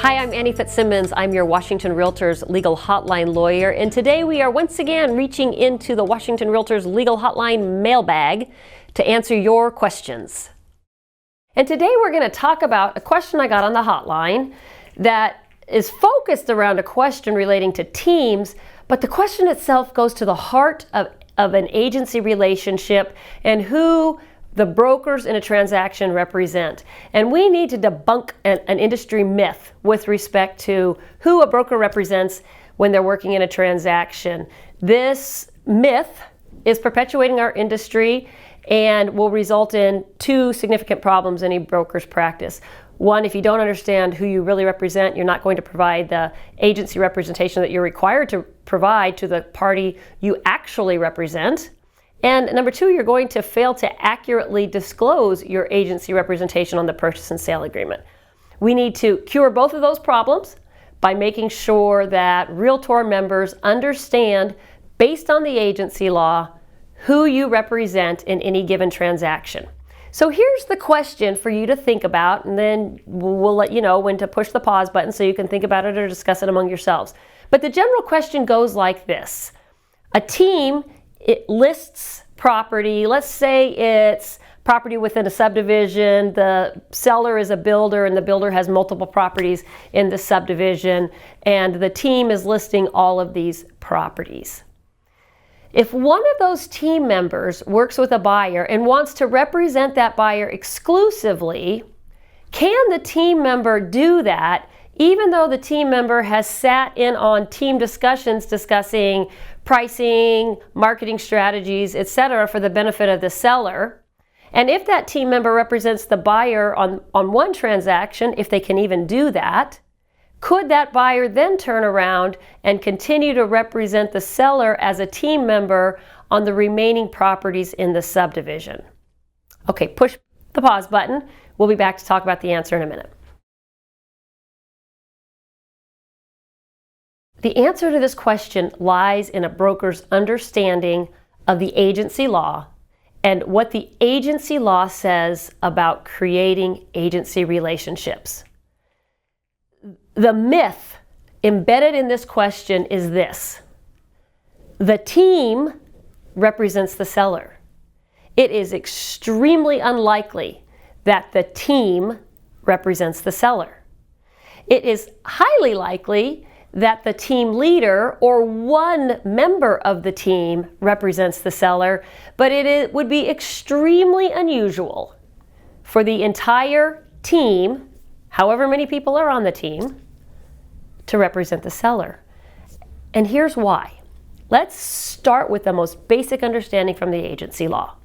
Hi, I'm Annie Fitzsimmons. I'm your Washington Realtors Legal Hotline lawyer, and today we are once again reaching into the Washington Realtors Legal Hotline mailbag to answer your questions. And today we're going to talk about a question I got on the hotline that is focused around a question relating to teams, but the question itself goes to the heart of an agency relationship and who the brokers in a transaction represent. And we need to debunk an industry myth with respect to who a broker represents when they're working in a transaction. This myth is perpetuating our industry and will result in two significant problems any broker's practice. One, if you don't understand who you really represent, you're not going to provide the agency representation that you're required to provide to the party you actually represent. And number two, you're going to fail to accurately disclose your agency representation on the purchase and sale agreement. We need to cure both of those problems by making sure that Realtor members understand, based on the agency law, who you represent in any given transaction. So here's the question for you to think about, and then we'll let you know when to push the pause button so you can think about it or discuss it among yourselves. But the general question goes like this. A team, it lists property. Let's say it's property within a subdivision. The seller is a builder and the builder has multiple properties in the subdivision, and the team is listing all of these properties. If one of those team members works with a buyer and wants to represent that buyer exclusively, can the team member do that even though the team member has sat in on team discussions discussing pricing, marketing strategies, etc. for the benefit of the seller? And if that team member represents the buyer on one transaction, if they can even do that, could that buyer then turn around and continue to represent the seller as a team member on the remaining properties in the subdivision? Okay, push the pause button. We'll be back to talk about the answer in a minute. The answer to this question lies in a broker's understanding of the agency law and what the agency law says about creating agency relationships. The myth embedded in this question is this: the team represents the seller. It is extremely unlikely that the team represents the seller. It is highly likely that the team leader or one member of the team represents the seller, but it would be extremely unusual for the entire team, however many people are on the team, to represent the seller. And here's why. Let's start with the most basic understanding from the agency law.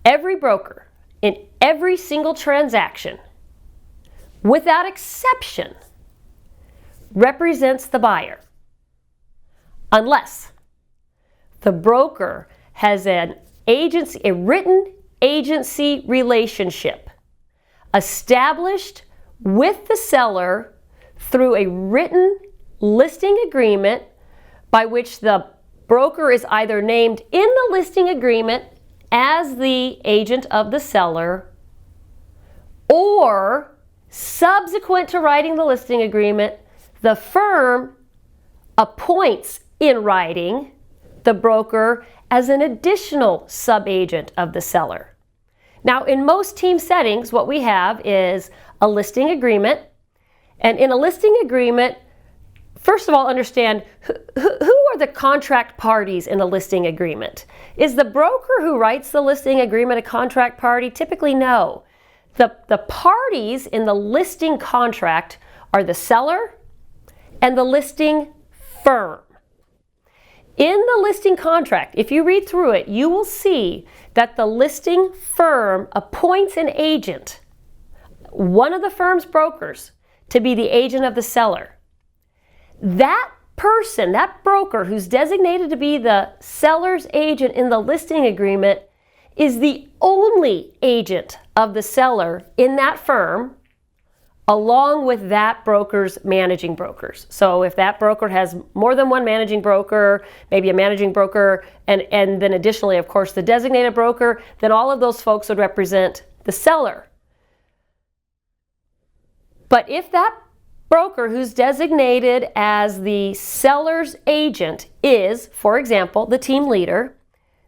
Every broker in every single transaction, without exception, represents the buyer unless the broker has a written agency relationship established with the seller through a written listing agreement by which the broker is either named in the listing agreement as the agent of the seller, or subsequent to writing the listing agreement, the firm appoints in writing the broker as an additional subagent of the seller. Now, in most team settings, what we have is a listing agreement. And in a listing agreement, first of all, understand who are the contract parties in a listing agreement. Is the broker who writes the listing agreement a contract party? Typically, no. The parties in the listing contract are the seller and the listing firm. In the listing contract, if you read through it, you will see that the listing firm appoints an agent, one of the firm's brokers, to be the agent of the seller. That person, that broker who's designated to be the seller's agent in the listing agreement, is the only agent of the seller in that firm, along with that broker's managing brokers. So if that broker has more than one managing broker, maybe a managing broker, and then additionally, of course, the designated broker, then all of those folks would represent the seller. But if that broker who's designated as the seller's agent is, for example, the team leader,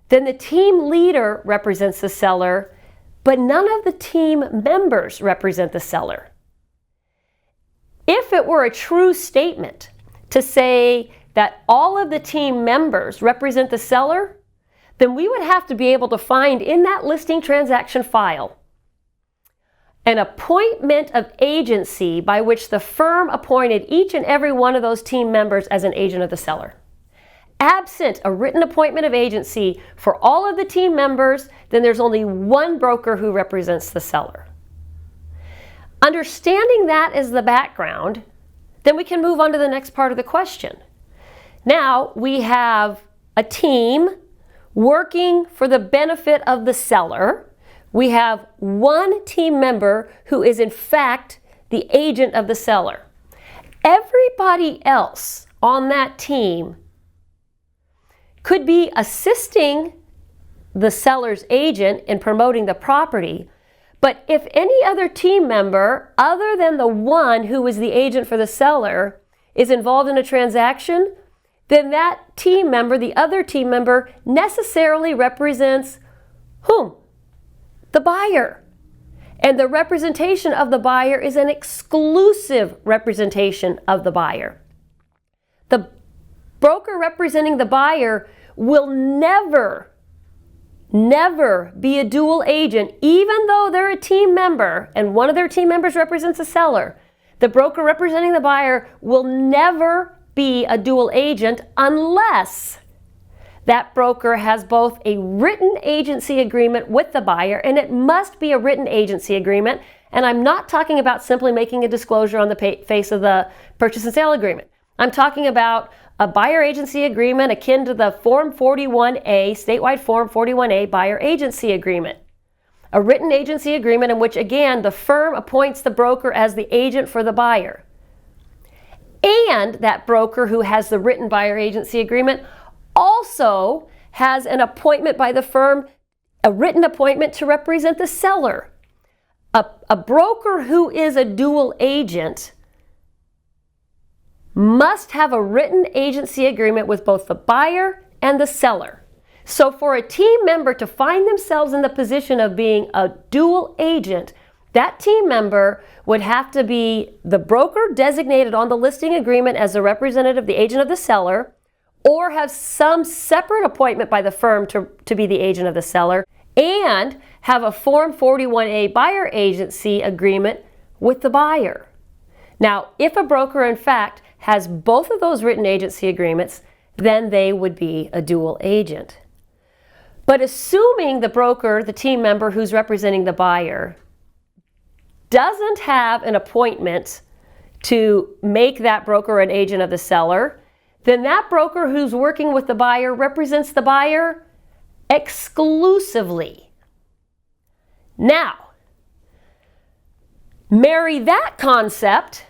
then the team leader represents the seller, but none of the team members represent the seller. If it were a true statement to say that all of the team members represent the seller, then we would have to be able to find in that listing transaction file an appointment of agency by which the firm appointed each and every one of those team members as an agent of the seller. Absent a written appointment of agency for all of the team members, then there's only one broker who represents the seller. Understanding that as the background, then we can move on to the next part of the question. Now we have a team working for the benefit of the seller. We have one team member who is in fact the agent of the seller. Everybody else on that team could be assisting the seller's agent in promoting the property, but if any other team member other than the one who is the agent for the seller is involved in a transaction, then that team member, the other team member, necessarily represents whom? The buyer. And the representation of the buyer is an exclusive representation of the buyer. The broker representing the buyer will never be a dual agent, even though they're a team member and one of their team members represents a seller. The broker representing the buyer will never be a dual agent unless that broker has both a written agency agreement with the buyer, and it must be a written agency agreement. And I'm not talking about simply making a disclosure on the face of the purchase and sale agreement. I'm talking about a buyer agency agreement akin to the Form 41A, statewide Form 41A buyer agency agreement. A written agency agreement in which, again, the firm appoints the broker as the agent for the buyer. And that broker who has the written buyer agency agreement also has an appointment by the firm, a written appointment to represent the seller. A broker who is a dual agent must have a written agency agreement with both the buyer and the seller. So for a team member to find themselves in the position of being a dual agent, that team member would have to be the broker designated on the listing agreement as a representative, the agent of the seller, or have some separate appointment by the firm to be the agent of the seller, and have a Form 41A buyer agency agreement with the buyer. Now, if a broker, in fact, has both of those written agency agreements, then they would be a dual agent. But assuming the broker, the team member who's representing the buyer, doesn't have an appointment to make that broker an agent of the seller, then that broker who's working with the buyer represents the buyer exclusively. Now, marry that concept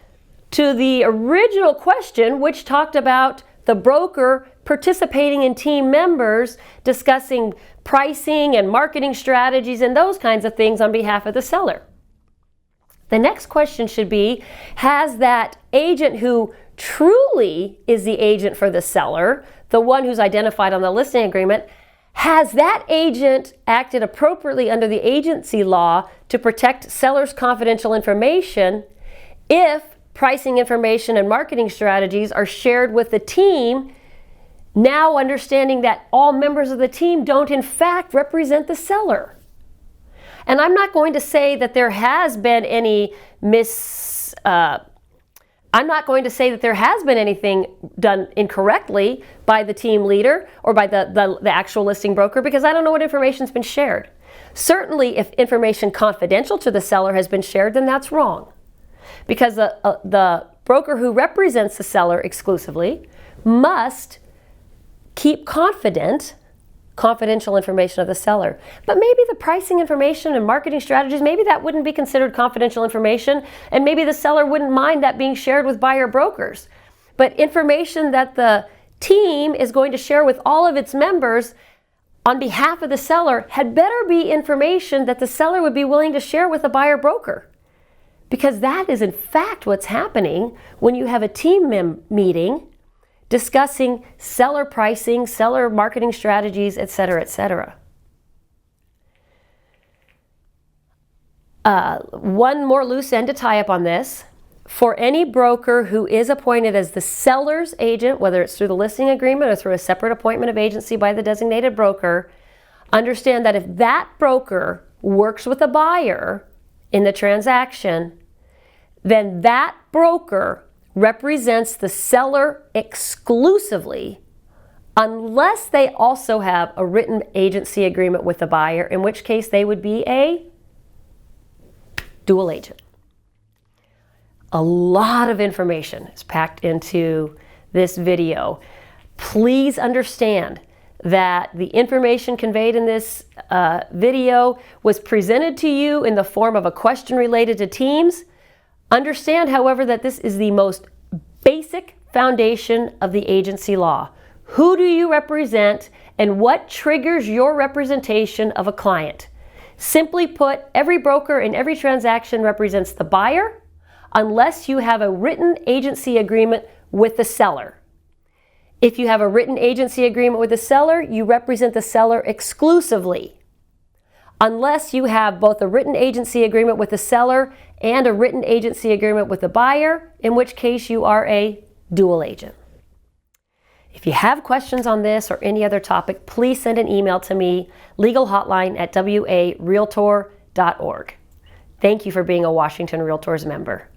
to the original question, which talked about the broker participating in team members discussing pricing and marketing strategies and those kinds of things on behalf of the seller. The next question should be, has that agent who truly is the agent for the seller, the one who's identified on the listing agreement, has that agent acted appropriately under the agency law to protect sellers' confidential information if pricing information and marketing strategies are shared with the team, now understanding that all members of the team don't in fact represent the seller? And I'm not going to say that there has been any I'm not going to say that there has been anything done incorrectly by the team leader or by the actual listing broker, because I don't know what information's been shared. Certainly, if information confidential to the seller has been shared, then that's wrong. Because the broker who represents the seller exclusively must keep confidential information of the seller. But maybe the pricing information and marketing strategies, maybe that wouldn't be considered confidential information, and maybe the seller wouldn't mind that being shared with buyer brokers. But information that the team is going to share with all of its members on behalf of the seller had better be information that the seller would be willing to share with a buyer broker. Because that is in fact what's happening when you have a team meeting discussing seller pricing, seller marketing strategies, etc., etc. One more loose end to tie up on this. For any broker who is appointed as the seller's agent, whether it's through the listing agreement or through a separate appointment of agency by the designated broker, understand that if that broker works with a buyer in the transaction, then that broker represents the seller exclusively unless they also have a written agency agreement with the buyer, in which case they would be a dual agent. A lot of information is packed into this video. Please understand that the information conveyed in this video was presented to you in the form of a question related to teams. Understand, however, that this is the most basic foundation of the agency law. Who do you represent and what triggers your representation of a client? Simply put, every broker in every transaction represents the buyer unless you have a written agency agreement with the seller. If you have a written agency agreement with the seller, you represent the seller exclusively, unless you have both a written agency agreement with the seller and a written agency agreement with the buyer, in which case you are a dual agent. If you have questions on this or any other topic, please send an email to me, legalhotline@warealtor.org. Thank you for being a Washington Realtors member.